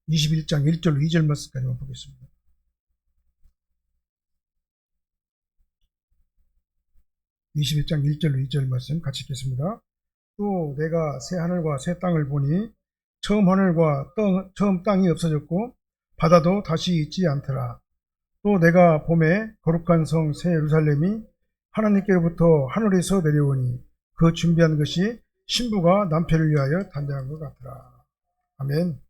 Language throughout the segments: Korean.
21장 1절로 2절 말씀까지만 보겠습니다. (21장 1절로 2절) 말씀 같이 읽겠습니다. 또 내가 새 하늘과 새 땅을 보니 처음 하늘과 처음 땅이 없어졌고 바다도 다시 있지 않더라. 또 내가 봄에 거룩한 성 새 예루살렘이 하나님께로부터 하늘에서 내려오니 그 준비한 것이 신부가 남편을 위하여 단장한 것 같더라. 아멘.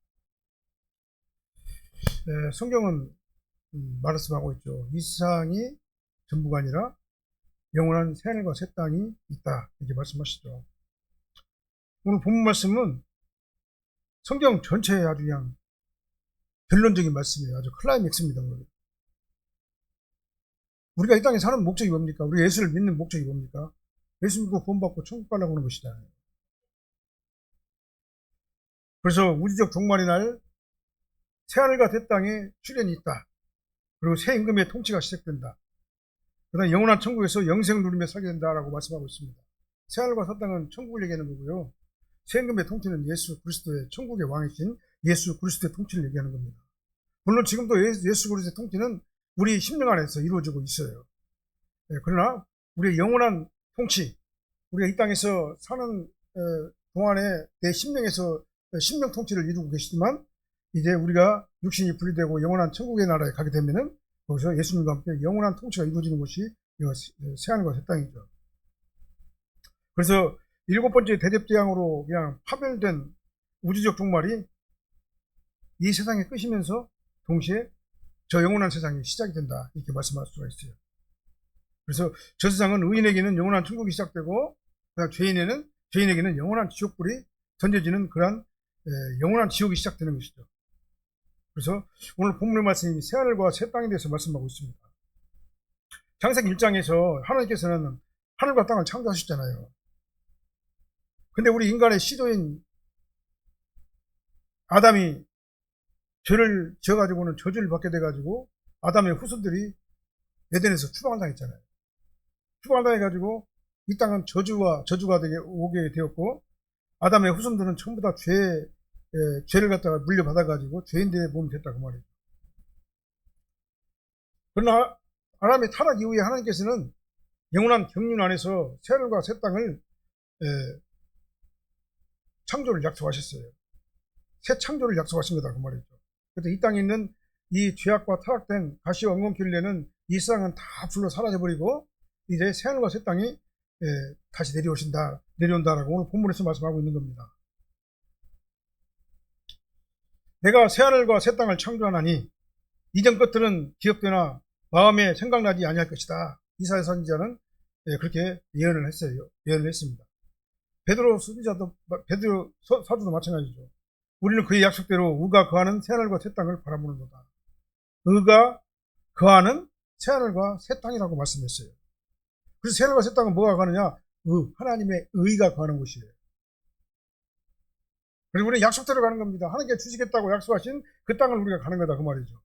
성경은 말씀하고 있죠. 이 세상이 전부가 아니라 영원한 새 하늘과 새 땅이 있다, 이렇게 말씀하시죠. 오늘 본문 말씀은 성경 전체에 아주 그냥 결론적인 말씀이에요. 아주 클라이맥스입니다. 우리가 이 땅에 사는 목적이 뭡니까? 우리 예수를 믿는 목적이 뭡니까? 예수 믿고 구원받고 천국 가려고 하는 것이잖아요. 그래서 우주적 종말의 날 새하늘과 새 땅에 출현이 있다. 그리고 새 임금의 통치가 시작된다. 그 다음에 영원한 천국에서 영생 누리며 살게 된다라고 말씀하고 있습니다. 새하늘과 새 땅은 천국을 얘기하는 거고요. 새 임금의 통치는 예수 그리스도의 천국의 왕이신 예수 그리스도의 통치를 얘기하는 겁니다. 물론 지금도 예수 그리스도의 통치는 우리 심령 안에서 이루어지고 있어요. 그러나 우리의 영원한 통치, 우리가 이 땅에서 사는 동안에 내 심령에서 심령 통치를 이루고 계시지만 이제 우리가 육신이 분리되고 영원한 천국의 나라에 가게 되면은 거기서 예수님과 함께 영원한 통치가 이루어지는 곳이 새하늘과 새 땅이죠. 그래서 7번째 대접재앙으로 그냥 파멸된 우주적 종말이 이 세상의 끝이면서 동시에 저 영원한 세상이 시작이 된다, 이렇게 말씀할 수가 있어요. 그래서 저 세상은 의인에게는 영원한 천국이 시작되고 죄인에게는 영원한 지옥불이 던져지는 그러한 영원한 지옥이 시작되는 것이죠. 그래서 오늘 본문의 말씀이 새하늘과 새 땅에 대해서 말씀하고 있습니다. 창세기 1장에서 하나님께서는 하늘과 땅을 창조하셨잖아요. 근데 우리 인간의 시도인 아담이 죄를 지어가지고는 저주를 받게 돼가지고 아담의 후손들이 에덴에서 추방을 당했잖아요. 추방을 당해가지고 이 땅은 저주가 오게 되었고 아담의 후손들은 전부 다 죄를 갖다가 물려받아가지고 죄인들의 몸이 됐다, 그 말이에요. 그러나 아담의 타락 이후에 하나님께서는 영원한 경륜 안에서 새하늘과 새 땅을 창조를 약속하셨어요. 새 창조를 약속하신 거다, 그 말이죠. 그래서 이 땅에 있는 이 죄악과 타락된 가시와 엉겅퀴를내는 이 세상은 다 불로 사라져버리고 이제 새하늘과 새 땅이 다시 내려온다라고 오늘 본문에서 말씀하고 있는 겁니다. 내가 새하늘과 새 땅을 창조하나니 이전 것들은 기억되나 마음에 생각나지 아니할 것이다. 이사야 선지자는 그렇게 예언을 했습니다. 베드로 사도도 마찬가지죠. 우리는 그의 약속대로 의가 거하는 새하늘과 새 땅을 바라보는도다. 의가 거하는 새하늘과 새 땅이라고 말씀했어요. 그래서 새하늘과 새 땅은 뭐가 가느냐? 하나님의 의가 거하는 곳이에요. 그리고 우리는 약속대로 가는 겁니다. 하나님께 주시겠다고 약속하신 그 땅을 우리가 가는 거다, 그 말이죠.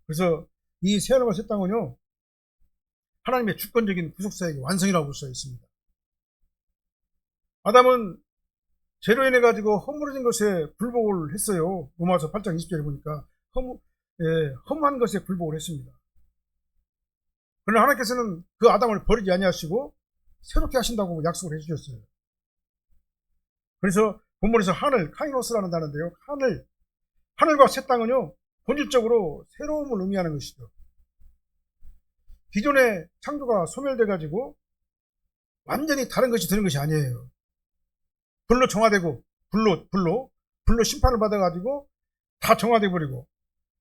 그래서 이 새하늘과 새 땅은요, 하나님의 주권적인 구속사역의 완성이라고 볼 수가 있습니다. 아담은 죄로 인해 가지고 허물어진 것에 굴복을 했어요. 로마서 8장 20절에 보니까 험한 것에 굴복을 했습니다. 그러나 하나님께서는 그 아담을 버리지 아니하시고 새롭게 하신다고 약속을 해주셨어요. 그래서 본문에서 하늘, 카이노스라는 단어인데요, 하늘과 새 땅은요, 본질적으로 새로움을 의미하는 것이죠. 기존의 창조가 소멸돼 가지고 완전히 다른 것이 되는 것이 아니에요. 불로 정화되고 불로 심판을 받아가지고 다 정화돼 버리고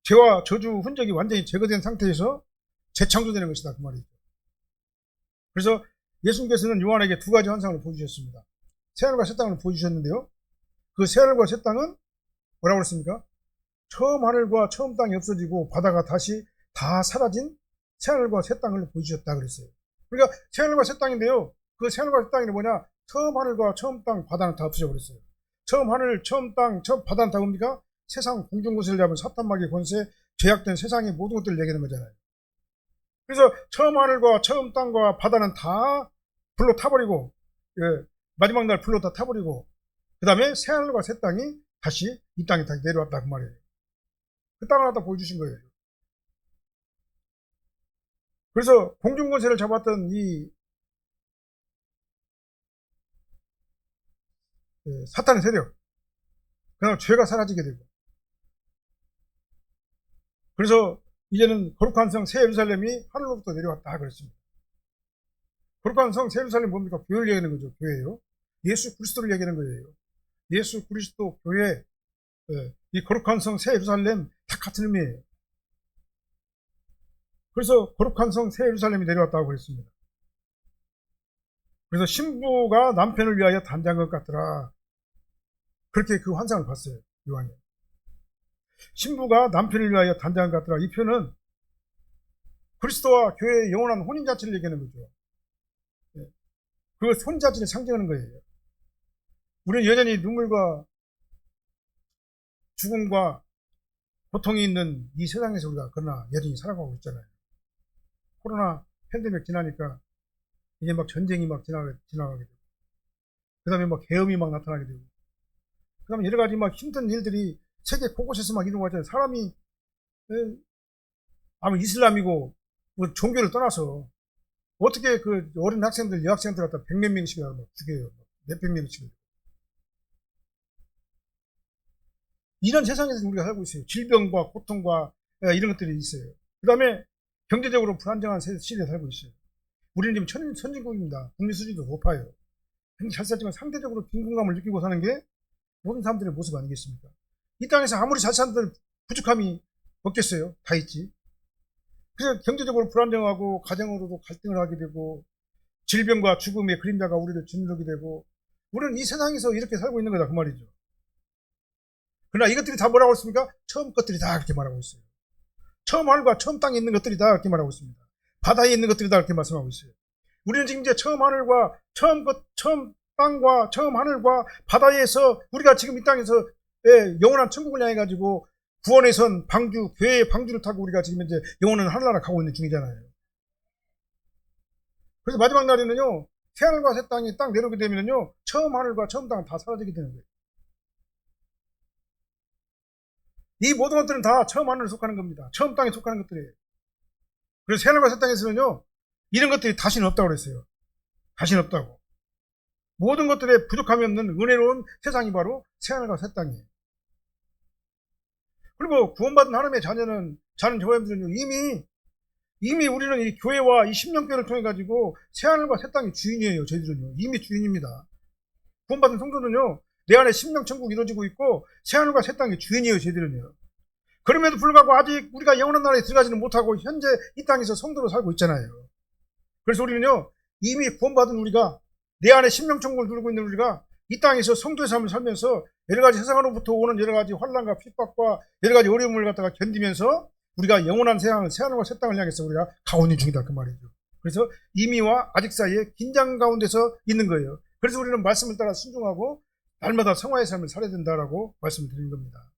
죄와 저주 흔적이 완전히 제거된 상태에서 재창조되는 것이다, 그 말이죠. 그래서 예수님께서는 요한에게 두 가지 환상을 보여주셨습니다. 새하늘과 새 땅을 보여주셨는데요, 그 새하늘과 새 땅은 뭐라고 그랬습니까? 처음 하늘과 처음 땅이 없어지고 바다가 다시 다 사라진 새하늘과 새 땅을 보여주셨다 그랬어요. 그러니까 새하늘과 새 땅인데요, 그 새하늘과 새 땅이 뭐냐? 처음 하늘과 처음 땅, 바다는 다 없어져 버렸어요. 처음 하늘, 처음 땅, 처음 바다는 다 뭡니까? 세상 공중것을 잡은 사탄 마귀의 권세, 죄악된 세상의 모든 것들을 얘기하는 거잖아요. 그래서 처음 하늘과 처음 땅과 바다는 다 불로 타버리고, 마지막 날 불로 다 타버리고, 그 다음에 새하늘과 새 땅이 다시 이 땅에 다시 내려왔다 그 말이에요. 그 땅을 갖다 보여주신 거예요. 그래서 공중권세를 잡았던 이 사탄의 세력, 그다음 죄가 사라지게 되고, 그래서 이제는 거룩한 성 새 예루살렘이 하늘로부터 내려왔다 그랬습니다. 거룩한 성 새 예루살렘 뭡니까? 교회를 얘기하는 거죠. 교회예요. 예수 그리스도를 얘기하는 거예요. 예수 그리스도 교회, 이 거룩한 성 새 예루살렘 다 같은 의미예요. 그래서 거룩한 성 새 예루살렘이 내려왔다고 그랬습니다. 그래서 신부가 남편을 위하여 단장한 것 같더라. 그렇게 그 환상을 봤어요. 요한이. 신부가 남편을 위하여 단장한 것 같더라. 이 표현은 그리스도와 교회의 영원한 혼인 자체를 얘기하는 거죠. 그 혼인 자체를 상징하는 거예요. 우리는 여전히 눈물과 죽음과 고통이 있는 이 세상에서 우리가 그러나 여전히 살아가고 있잖아요. 코로나 팬데믹 지나니까 이제 막 전쟁이 막 지나가게 되고, 그 다음에 막 계엄이 막 나타나게 되고, 그 다음에 여러 가지 막 힘든 일들이 세계 곳곳에서 막 일어나고 있잖아요. 사람이, 아마 이슬람이고, 뭐 종교를 떠나서, 어떻게 그 어린 학생들, 여학생들 갖다 100몇 명씩 막 죽여요. 몇백 명씩. 이런 세상에서 우리가 살고 있어요. 질병과 고통과 이런 것들이 있어요. 그 다음에 경제적으로 불안정한 시대에 살고 있어요. 우리는 지금 선진국입니다. 국민 수준도 높아요. 굉장히 잘 살지만 상대적으로 빈곤감을 느끼고 사는 게 모든 사람들의 모습 아니겠습니까? 이 땅에서 아무리 잘 사는 부족함이 없겠어요? 다 있지. 그래서 경제적으로 불안정하고 가정으로도 갈등을 하게 되고 질병과 죽음의 그림자가 우리를 짓누르게 되고, 우리는 이 세상에서 이렇게 살고 있는 거다 그 말이죠. 그러나 이것들이 다 뭐라고 했습니까? 처음 것들이 다 그렇게 말하고 있어요. 처음 하늘과 처음 땅에 있는 것들이 다 그렇게 말하고 있습니다. 바다에 있는 것들이 다 그렇게 말씀하고 있어요. 우리는 지금 이제 처음 하늘과 처음 땅과 처음 하늘과 바다에서 우리가 지금 이 땅에서 영원한 천국을 향해 가지고 구원의 선 방주, 교회의 방주를 타고 우리가 지금 이제 영원한 하늘나라 가고 있는 중이잖아요. 그래서 마지막 날에는요, 새 하늘과 새 땅이 딱 내려오게 되면요, 처음 하늘과 처음 땅은 다 사라지게 되는 거예요. 이 모든 것들은 다 처음 하늘에 속하는 겁니다. 처음 땅에 속하는 것들이에요. 그래서 새 하늘과 새 땅에서는요, 이런 것들이 다시는 없다고 그랬어요. 다시는 없다고. 모든 것들에 부족함이 없는 은혜로운 세상이 바로 새 하늘과 새 땅이에요. 그리고 구원받은 하나님의 자녀는, 저와 여러분들은 이미 우리는 이 교회와 이 십년교회를 통해 가지고 새 하늘과 새 땅의 주인이에요. 저희들은요. 이미 주인입니다. 구원받은 성도는요, 내 안에 십년천국이 이루어지고 있고 새 하늘과 새 땅의 주인이에요. 저희들은요. 그럼에도 불구하고 아직 우리가 영원한 나라에 들어가지는 못하고 현재 이 땅에서 성도로 살고 있잖아요. 그래서 우리는요, 이미 구원받은 우리가, 내 안에 십년천국을 누리고 있는 우리가 이 땅에서 성도의 삶을 살면서 여러 가지 세상으로부터 오는 여러 가지 환난과 핍박과 여러 가지 어려움을 갖다가 견디면서 우리가 영원한 새 하늘과 새 땅을 향해서 우리가 가고 있는 중이다 그 말이죠. 그래서 이미와 아직 사이에 긴장 가운데서 있는 거예요. 그래서 우리는 말씀을 따라 순종하고 날마다 성화의 삶을 살아야 된다라고 말씀을 드리는 겁니다.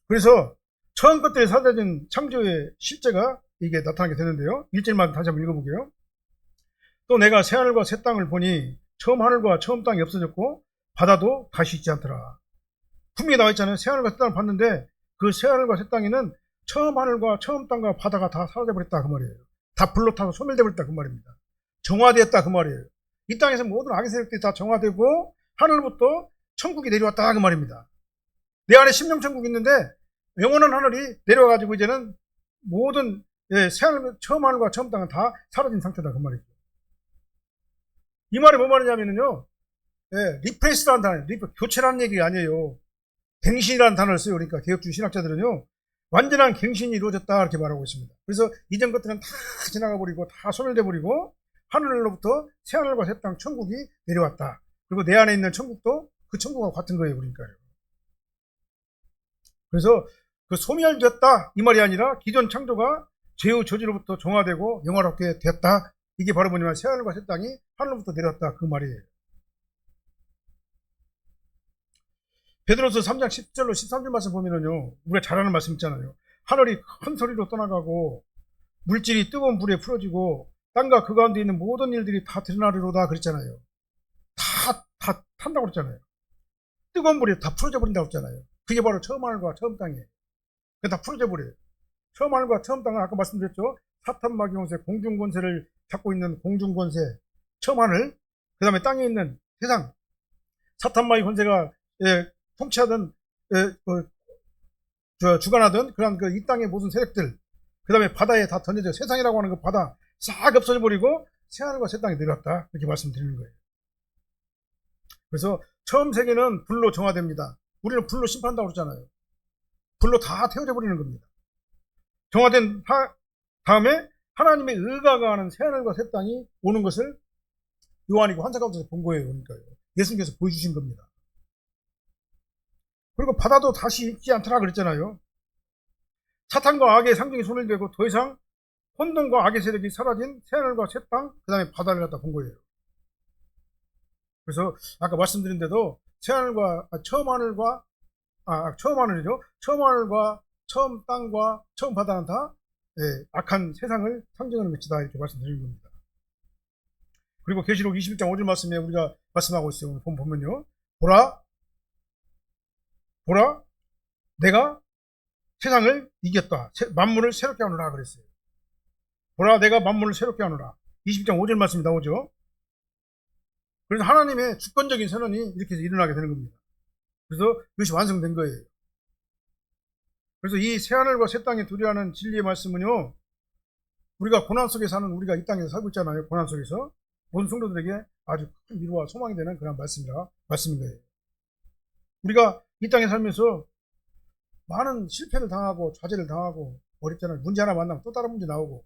그래서 처음 것들이 사라진 창조의 실제가 이게 나타나게 되는데요. 1절만 다시 한번 읽어보게요. 또 내가 새 하늘과 새 땅을 보니 처음 하늘과 처음 땅이 없어졌고 바다도 다시 있지 않더라. 분명히 나와 있잖아요. 새 하늘과 새 땅을 봤는데 그 새 하늘과 새 땅에는 처음 하늘과 처음 땅과 바다가 다 사라져버렸다 그 말이에요. 다 불로 타고 소멸되어버렸다 그 말입니다. 정화되었다 그 말이에요. 이 땅에서 모든 악의 세력들이 다 정화되고 하늘부터 천국이 내려왔다 그 말입니다. 내 안에 심령천국이 있는데 영원한 하늘이 내려와가지고 이제는 모든 새 하늘, 처음 하늘과 처음 땅은 다 사라진 상태다 그 말이죠. 이 말이 뭐 말이냐면요, 리프레이스라는 단어, 교체라는 얘기 아니에요. 갱신이라는 단어를 써요. 그러니까 개혁주의 신학자들은요, 완전한 갱신이 이루어졌다 이렇게 말하고 있습니다. 그래서 이전 것들은 다 지나가 버리고 다 소멸돼 버리고 하늘로부터 새 하늘과 새 땅 천국이 내려왔다. 그리고 내 안에 있는 천국도 그 천국과 같은 거예요. 그러니까요. 그래서 그 소멸됐다 이 말이 아니라 기존 창조가 죄의 저주로부터 정화되고 영화롭게 됐다. 이게 바로 뭐냐면 새 하늘과 새 땅이 하늘로부터 내려왔다 그 말이에요. 베드로서 3장 10절로 13절 말씀 보면은요, 우리가 잘 아는 말씀 있잖아요. 하늘이 큰 소리로 떠나가고 물질이 뜨거운 불에 풀어지고 땅과 그 가운데 있는 모든 일들이 다 드러나리로다 그랬잖아요. 다 탄다고 그랬잖아요. 뜨거운 물에 다 풀어져 버린다고 그랬잖아요. 그게 바로 처음 하늘과 처음 땅이에요. 그게 다 풀어져 버려요. 처음 하늘과 처음 땅은 아까 말씀드렸죠. 사탄마귀 권세, 공중권세를 잡고 있는 공중권세, 처음 하늘, 그 다음에 땅에 있는 세상, 사탄마귀 권세가 통치하던 주관하던 그런 이 땅의 모든 세력들, 그 다음에 바다에 다 던져져 세상이라고 하는 그 바다 싹 없어져 버리고 새하늘과 새 땅이 내려왔다, 이렇게 말씀드리는 거예요. 그래서 처음 세계는 불로 정화됩니다. 우리는 불로 심판한다고 그러잖아요. 불로 다 태워져 버리는 겁니다. 정화된 다음에 하나님의 의가 가하는 새하늘과 새 땅이 오는 것을 요한이고 환상 가운데서 본 거예요. 그러니까요. 예수님께서 보여주신 겁니다. 그리고 바다도 다시 있지 않더라 그랬잖아요. 사탄과 악의 상징이 소멸되고 더 이상 혼돈과 악의 세력이 사라진 새하늘과 새 땅, 그 다음에 바다를 갖다 본 거예요. 그래서 아까 말씀드린 대로 새하늘과 처음 하늘과 처음 하늘이죠. 처음 하늘과 처음 땅과 처음 바다는 다 악한 세상을 상징하는 것이다, 이렇게 말씀드리는 겁니다. 그리고 계시록 21장 5절 말씀에 우리가 말씀하고 있어요. 오늘 보면요. 보라, 내가 세상을 이겼다. 만물을 새롭게 하노라 그랬어요. 보라, 내가 만물을 새롭게 하노라. 20장 5절 말씀이 나오죠. 그래서 하나님의 주권적인 선언이 이렇게 일어나게 되는 겁니다. 그래서 이것이 완성된 거예요. 그래서 이 새하늘과 새 땅에 두려워하는 진리의 말씀은요, 우리가 고난 속에 사는 우리가 이 땅에서 살고 있잖아요. 고난 속에서 모든 성도들에게 아주 큰 위로와 소망이 되는 그런 말씀인 거예요. 우리가 이 땅에 살면서 많은 실패를 당하고 좌절을 당하고 어렵잖아요. 문제 하나 만나면 또 다른 문제 나오고,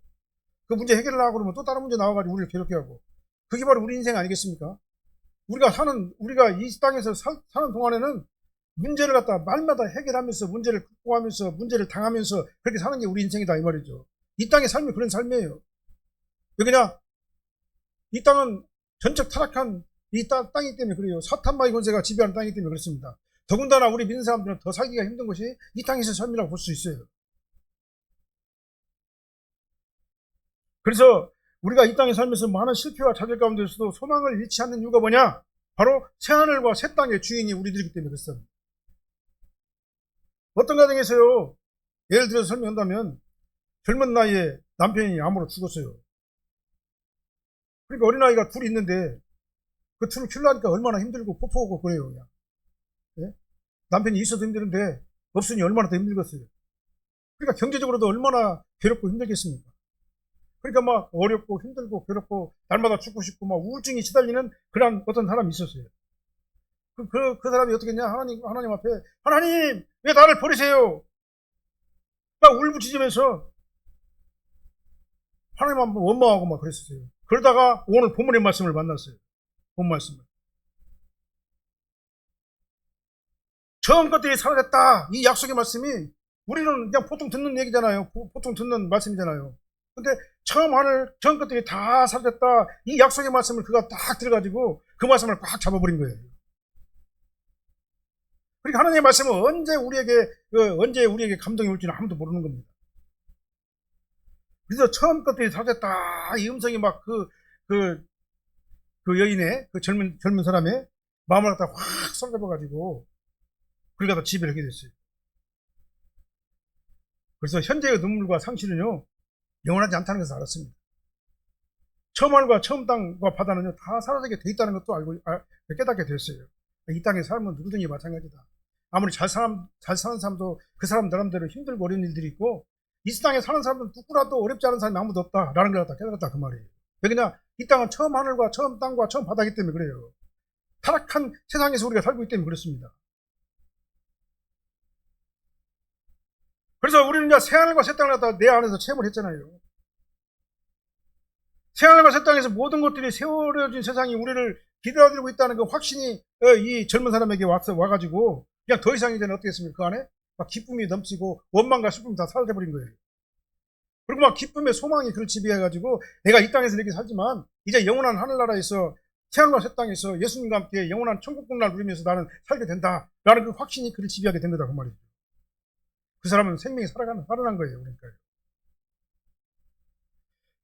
그 문제 해결을 하고 그러면 또 다른 문제 나와가지고 우리를 괴롭게 하고, 그게 바로 우리 인생 아니겠습니까? 우리가 이 땅에서 사는 동안에는 문제를 갖다 말마다 해결하면서 문제를 극복하면서 문제를 당하면서 그렇게 사는 게 우리 인생이다, 이 말이죠. 이 땅의 삶이 그런 삶이에요. 왜냐? 이 땅은 전적 타락한 이 땅이기 때문에 그래요. 사탄마귀 권세가 지배하는 땅이기 때문에 그렇습니다. 더군다나 우리 믿는 사람들은 더 살기가 힘든 것이 이 땅에서 삶이라고 볼 수 있어요. 그래서 우리가 이 땅에 살면서 많은 실패와 좌절 가운데서도 소망을 잃지 않는 이유가 뭐냐? 바로 새하늘과 새 땅의 주인이 우리들이기 때문에 그렇습니다. 어떤 가정에서요, 예를 들어서 설명한다면 젊은 나이에 남편이 암으로 죽었어요. 그러니까 어린아이가 둘이 있는데 그 둘을 키우려니까 얼마나 힘들고 포포하고 그래요. 그냥. 예? 남편이 있어도 힘드는데 없으니 얼마나 더 힘들겠어요. 그러니까 경제적으로도 얼마나 괴롭고 힘들겠습니까? 그러니까 막 어렵고 힘들고 괴롭고 날마다 죽고 싶고 막 우울증이 시달리는 그런 어떤 사람이 있었어요. 그 사람이 어떻게 했냐? 하나님 앞에, 하나님, 왜 나를 버리세요? 막 울부짖으면서 하나님 한번 원망하고 막 그랬었어요. 그러다가 오늘 본문의 말씀을 만났어요. 본 말씀을. 처음 것들이 사라졌다. 이 약속의 말씀이 우리는 그냥 보통 듣는 얘기잖아요. 보통 듣는 말씀이잖아요. 근데 처음 것들이 다 사라졌다. 이 약속의 말씀을 그가 딱 들어가지고 그 말씀을 꽉 잡아버린 거예요. 그러니까 하나님의 말씀은 언제 우리에게 감동이 올지는 아무도 모르는 겁니다. 그래서 처음 것들이 사라졌다. 이 음성이 막 그 여인의, 그 젊은 사람의 마음을 갖다 확 쏟아져가지고 그걸 갖다 지배를 하게 됐어요. 그래서 현재의 눈물과 상실은요, 영원하지 않다는 것을 알았습니다. 처음 하늘과 처음 땅과 바다는요, 다 사라지게 돼 있다는 것도 깨닫게 됐어요. 이 땅의 삶은 누구든지 마찬가지다. 아무리 잘 사는 사람도 그 사람 나름대로 힘들고 어려운 일들이 있고, 이 땅에 사는 사람들은 누구라도 어렵지 않은 사람이 아무도 없다라는 걸 갖다 깨달았다, 그 말이에요. 왜냐? 이 땅은 처음 하늘과 처음 땅과 처음 바다이기 때문에 그래요. 타락한 세상에서 우리가 살고 있기 때문에 그렇습니다. 그래서 우리는 이제 새하늘과 새 땅을 갖다 내 안에서 체험을 했잖아요. 새하늘과 새 땅에서 모든 것들이 세워진 세상이 우리를 기다리고 있다는 그 확신이 이 젊은 사람에게 와가지고 그냥 더 이상 이제는 어떻겠습니까? 그 안에 막 기쁨이 넘치고 원망과 슬픔이 다 사라져버린 거예요. 그리고 막 기쁨의 소망이 그를 지배해가지고 내가 이 땅에서 이렇게 살지만 이제 영원한 하늘나라에서 새하늘과 새 땅에서 예수님과 함께 영원한 천국국날 누리면서 나는 살게 된다라는 그 확신이 그를 지배하게 된 거다, 그 말이죠. 그 사람은 생명이 살아난 거예요. 그러니까요.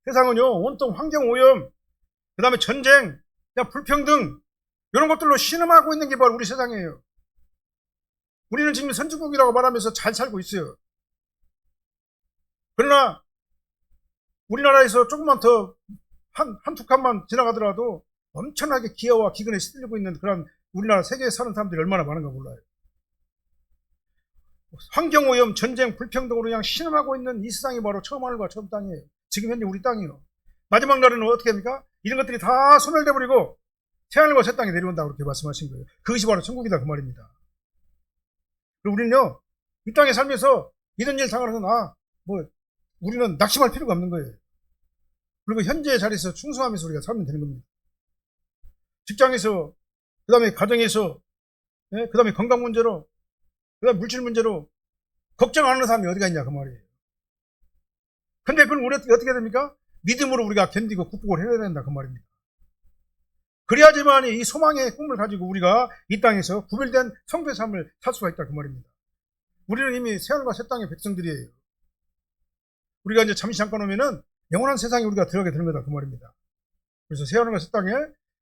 세상은요, 온통 환경오염, 그 다음에 전쟁, 불평등, 이런 것들로 신음하고 있는 게 바로 우리 세상이에요. 우리는 지금 선진국이라고 말하면서 잘 살고 있어요. 그러나 우리나라에서 조금만 더 한두 칸만 지나가더라도 엄청나게 기아와 기근에 시들리고 있는 그런 우리나라 세계에 사는 사람들이 얼마나 많은가 몰라요. 환경오염, 전쟁, 불평등으로 그냥 신음하고 있는 이 세상이 바로 처음 하늘과 처음 땅이에요. 지금 현재 우리 땅이요. 마지막 날에는 어떻게 합니까? 이런 것들이 다 소멸돼버리고 새하늘과 새 땅에 내려온다고 그렇게 말씀하신 거예요. 그것이 바로 천국이다 그 말입니다. 그리고 우리는요, 이 땅에 살면서 이런 일 당하는 우리는 낙심할 필요가 없는 거예요. 그리고 현재의 자리에서 충성하면서 우리가 살면 되는 겁니다. 직장에서, 그 다음에 가정에서, 그 다음에 건강 문제로, 그 다음에 물질 문제로 걱정 안 하는 사람이 어디가 있냐 그 말이에요. 근데 그건 우리 어떻게 됩니까? 믿음으로 우리가 견디고 극복을 해야 된다 그 말입니다. 그래야지만 이 소망의 꿈을 가지고 우리가 이 땅에서 구별된 성도의 삶을 살 수가 있다 그 말입니다. 우리는 이미 새하늘과 새 땅의 백성들이에요. 우리가 이제 잠깐 오면은 영원한 세상에 우리가 들어가게 되는 거다 그 말입니다. 그래서 새하늘과 새 땅에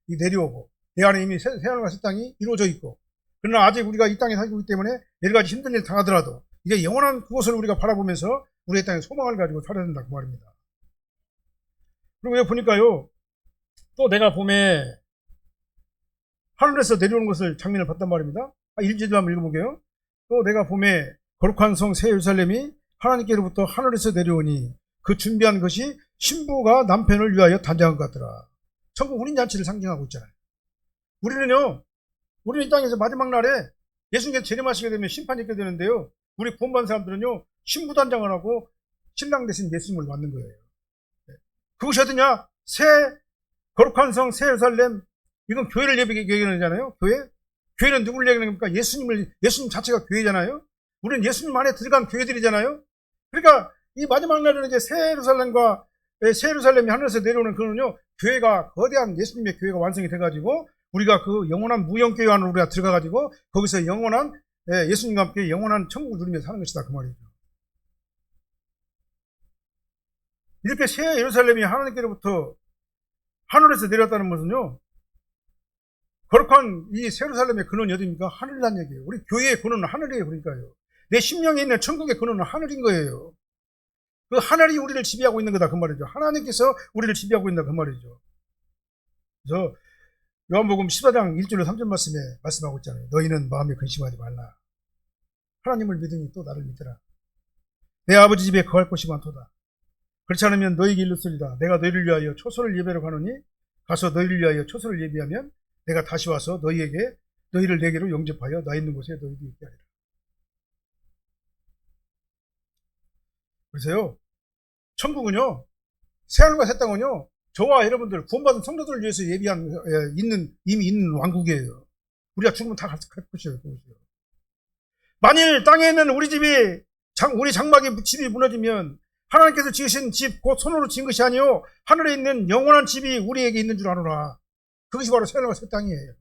내려오고 내 안에 이미 새하늘과 새 땅이 이루어져 있고, 그러나 아직 우리가 이 땅에 살고 있기 때문에 여러 가지 힘든 일 당하더라도 이제 영원한 그곳을 우리가 바라보면서 우리의 땅에 소망을 가지고 살아야 된다 그 말입니다. 그리고 여기 보니까요, 또 내가 봄에 하늘에서 내려오는 것을 장면을 봤단 말입니다. 1절도 한번 읽어보게요. 또 내가 봄에 거룩한 성 새 예루살렘이 하나님께로부터 하늘에서 내려오니 그 준비한 것이 신부가 남편을 위하여 단장한 것 같더라. 천국 혼인잔치를 상징하고 있잖아요. 우리는 이 땅에서 마지막 날에 예수님께서 재림하시게 되면 심판이 있게 되는데요, 우리 구원받은 사람들은요, 신부 단장을 하고 신랑 대신 예수님을 맞는 거예요. 그것이 어디냐? 거룩한 성 새 예루살렘, 이건 교회를 얘기하잖아요. 교회는 누구를 얘기하는 겁니까? 예수님 자체가 교회잖아요. 우리는 예수님 안에 들어간 교회들이잖아요. 그러니까 이 마지막 날에는 이제 새 예루살렘이 하늘에서 내려오는 그는요, 교회가 거대한 예수님의 교회가 완성이 돼가지고 우리가 그 영원한 무형교회 안으로 우리가 들어가가지고 거기서 영원한 예수님과 함께 영원한 천국을 누리며 사는 것이다 그 말이죠. 이렇게 새 예루살렘이 하나님께로부터 하늘에서 내려왔다는 것은요, 거룩한 이 새 예루살렘의 근원이 어디입니까? 하늘이란 얘기예요. 우리 교회의 근원은 하늘이에요. 그러니까요, 내 심령에 있는 천국의 근원은 하늘인 거예요. 그 하늘이 우리를 지배하고 있는 거다 그 말이죠. 하나님께서 우리를 지배하고 있다 그 말이죠. 그래서 요한복음 14장 1절로 3절 말씀에 말씀하고 있잖아요. 너희는 마음에 근심하지 말라. 하나님을 믿으니 또 나를 믿으라. 내 아버지 집에 거할 곳이 많도다. 그렇지 않으면 너희에게 일렀으리다. 내가 너희를 위하여 초소를 예배로 가노니 가서 너희를 위하여 초소를 예비하면 내가 다시 와서 너희를 내게로 영접하여 나 있는 곳에 너희도 있게 하리라. 그래서요, 천국은요, 새하늘과 새 땅은요, 저와 여러분들 구원받은 성도들을 위해서 이미 있는 왕국이에요. 우리가 죽으면 다 갈 것이에요. 만일 땅에 있는 우리 장막의 집이 무너지면 하나님께서 지으신 집, 곧 손으로 지은 것이 아니요 하늘에 있는 영원한 집이 우리에게 있는 줄 아노라. 그것이 바로 새하늘과 새 땅이에요.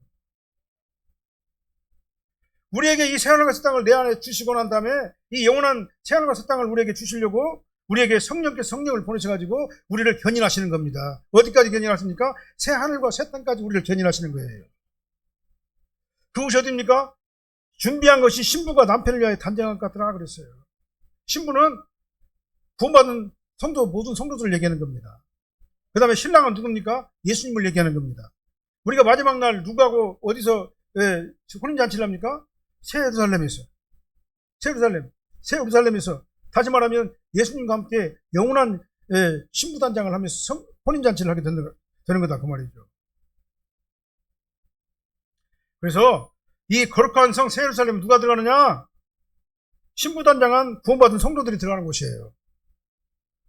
우리에게 이 새하늘과 새 땅을 내 안에 주시고 난 다음에 이 영원한 새하늘과 새 땅을 우리에게 주시려고 우리에게 성령께서 성령을 보내셔가지고 우리를 견인하시는 겁니다. 어디까지 견인하십니까? 새하늘과 새 땅까지 우리를 견인하시는 거예요. 그것이 어디입니까? 준비한 것이 신부가 남편을 위하여 단장한 것 같더라 그랬어요. 신부는 구원받은 모든 성도들을 얘기하는 겁니다. 그 다음에 신랑은 누굽니까? 예수님을 얘기하는 겁니다. 우리가 마지막 날 누구하고 어디서 혼인잔치를 합니까? 새 예루살렘에서 다시 말하면 예수님과 함께 영원한 신부 단장을 하면서 혼인잔치를 하게 되는 거다 그 말이죠. 그래서 이 거룩한 성 새 예루살렘 누가 들어가느냐? 신부 단장한 구원받은 성도들이 들어가는 곳이에요.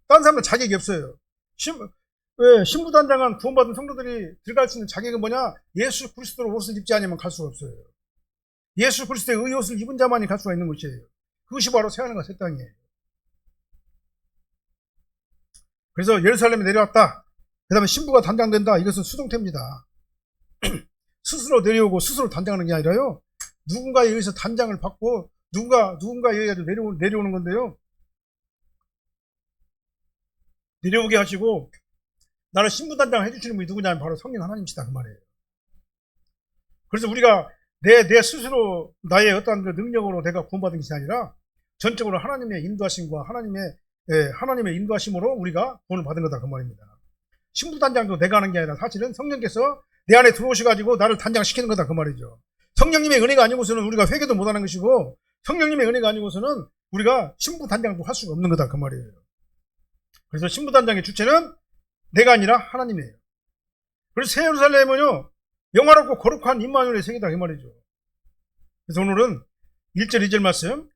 다른 사람은 자격이 없어요. 신부 단장한 구원받은 성도들이 들어갈 수 있는 자격은 뭐냐? 예수 그리스도로 옷을 입지 않으면 갈 수가 없어요. 예수 그리스도의 의 옷을 입은 자만이 갈 수가 있는 것이에요. 그것이 바로 새하늘과 새 땅이에요. 그래서 예루살렘에 내려왔다. 그 다음에 신부가 단장된다. 이것은 수동태입니다. 스스로 내려오고 스스로 단장하는 게 아니라요, 누군가에 의해서 단장을 받고 누군가에 의해서 내려오는 건데요, 내려오게 하시고 나를 신부 단장을 해주시는 분이 누구냐면 바로 성령 하나님이시다 그 말이에요. 그래서 우리가 내 스스로 나의 어떤 그 능력으로 내가 구원받은 것이 아니라 전적으로 하나님의 인도하심과 하나님의 인도하심으로 우리가 구원을 받은 거다 그 말입니다. 신부단장도 내가 하는 게 아니라 사실은 성령께서 내 안에 들어오셔가지고 나를 단장시키는 거다 그 말이죠. 성령님의 은혜가 아니고서는 우리가 회개도 못하는 것이고 성령님의 은혜가 아니고서는 우리가 신부단장도 할 수가 없는 거다 그 말이에요. 그래서 신부단장의 주체는 내가 아니라 하나님이에요. 그래서 새 예루살렘은요 영화롭고 거룩한 임마누엘의 세계다 그 말이죠. 그래서 오늘은 1절 2절 말씀,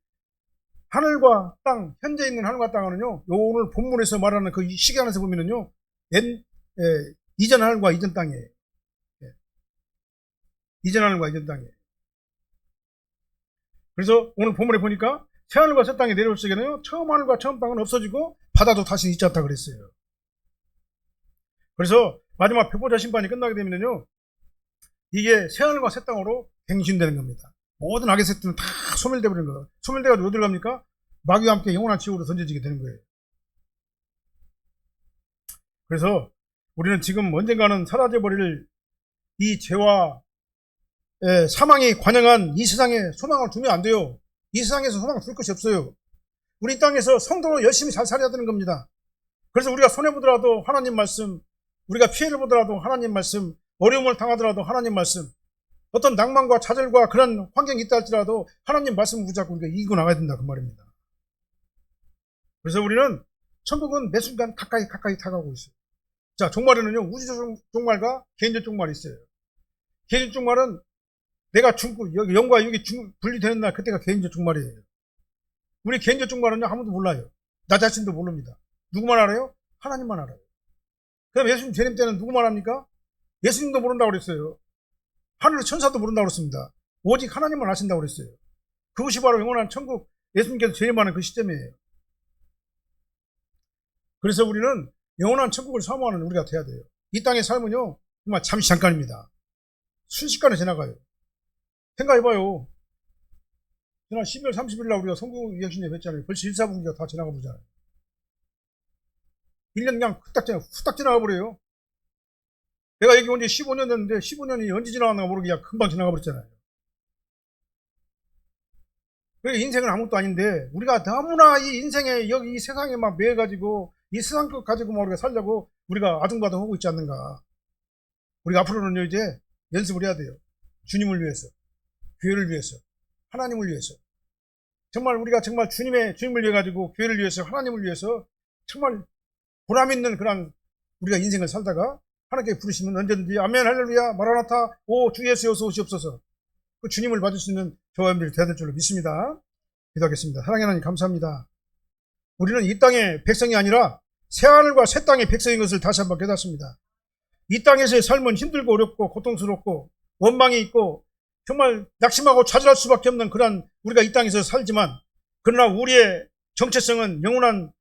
하늘과 땅, 현재 있는 하늘과 땅은요 오늘 본문에서 말하는 그 시계 안에서 보면은요 이전 하늘과 이전 땅이에요. 이전 하늘과 이전 땅이에요. 그래서 오늘 본문에 보니까 새 하늘과 새 땅이 내려올 적에는요 처음 하늘과 처음 땅은 없어지고 바다도 다시 있지 않다 그랬어요. 그래서 마지막 백보자 심판이 끝나게 되면요 이게 새 하늘과 새 땅으로 갱신되는 겁니다. 모든 악의 새들은 다 소멸되어 버리는 거예요. 소멸돼가지고 어디로 갑니까? 마귀와 함께 영원한 지옥으로 던져지게 되는 거예요. 그래서 우리는 지금 언젠가는 사라져버릴 이 죄와 사망이 관영한 이 세상에 소망을 두면 안 돼요. 이 세상에서 소망을 둘 것이 없어요. 우리 땅에서 성도로 열심히 잘 살아야 되는 겁니다. 그래서 우리가 손해보더라도 하나님 말씀, 우리가 피해를 보더라도 하나님 말씀, 어려움을 당하더라도 하나님 말씀, 어떤 낭만과 좌절과 그런 환경이 있다 할지라도 하나님 말씀을 붙잡고 우리가 이기고 나가야 된다 그 말입니다. 그래서 우리는 천국은 매 순간 가까이 다가오고 있어요. 자, 종말에는요 우주적 종말과 개인적 종말이 있어요. 개인적 종말은 내가 죽고 영과 육이 분리되는 날 그때가 개인적 종말이에요. 우리 개인적 종말은요 아무도 몰라요. 나 자신도 모릅니다. 누구만 알아요? 하나님만 알아요. 그럼 예수님 재림 때는 누구만 합니까? 예수님도 모른다고 그랬어요. 하늘의 천사도 모른다고 그랬습니다. 오직 하나님만 아신다고 그랬어요. 그것이 바로 영원한 천국, 예수님께서 재림하는 그 시점이에요. 그래서 우리는 영원한 천국을 사모하는 우리가 돼야 돼요. 이 땅의 삶은요 정말 잠시 잠깐입니다. 순식간에 지나가요. 생각해봐요. 지난 12월 30일 날 우리가 성부 예수님 했잖아요. 벌써 1, 4분기가 다 지나가 보잖아요. 1년 그냥 후딱 지나가 버려요. 내가 여기 온 지 15년 됐는데 15년이 언제 지나갔나 모르게 그냥 금방 지나가 버렸잖아요. 그러니까 인생은 아무것도 아닌데 우리가 너무나 이 인생에 여기 이 세상에 막 매여가지고 이 세상 것 가지고만 우리가 살려고 우리가 아둥바둥 하고 있지 않는가. 우리가 앞으로는 이제 연습을 해야 돼요. 주님을 위해서, 교회를 위해서, 하나님을 위해서. 정말 우리가 정말 주님을 위해 가지고 교회를 위해서, 하나님을 위해서 정말 보람 있는 그런 우리가 인생을 살다가 하나님께 부르시면 언제든지 아멘 할렐루야 마라나타 오 주 예수 어서 오시옵소서. 그 주님을 받을 수 있는 저와 여러분들이 되야 될 줄로 믿습니다. 기도하겠습니다. 사랑의 하나님 감사합니다. 우리는 이 땅의 백성이 아니라 새하늘과 새 땅의 백성인 것을 다시 한번 깨닫습니다. 이 땅에서의 삶은 힘들고 어렵고 고통스럽고 원망이 있고 정말 낙심하고 좌절할 수밖에 없는 그런 우리가 이 땅에서 살지만 그러나 우리의 정체성은 영원한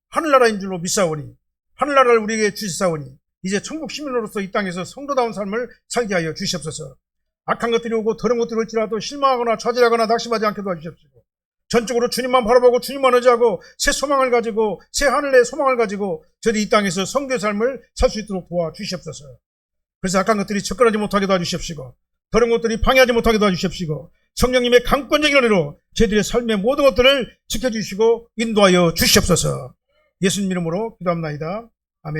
하늘나라인 줄로 믿사오니 하늘나라를 우리에게 주시사오니 이제 천국 시민으로서 이 땅에서 성도다운 삶을 살게 하여 주시옵소서. 악한 것들이 오고 더러운 것들이 올지라도 실망하거나 좌절하거나 낙심하지 않게 도와주시옵시고 전적으로 주님만 바라보고 주님만 의지하고 새 소망을 가지고 새 하늘의 소망을 가지고 저희 이 땅에서 성도의 삶을 살 수 있도록 도와주시옵소서. 그래서 악한 것들이 접근하지 못하게 도와주시옵시고 더러운 것들이 방해하지 못하게 도와주시옵시고 성령님의 강권적인 은혜로 저희들의 삶의 모든 것들을 지켜주시고 인도하여 주시옵소서. 예수님 이름으로 기도합나이다.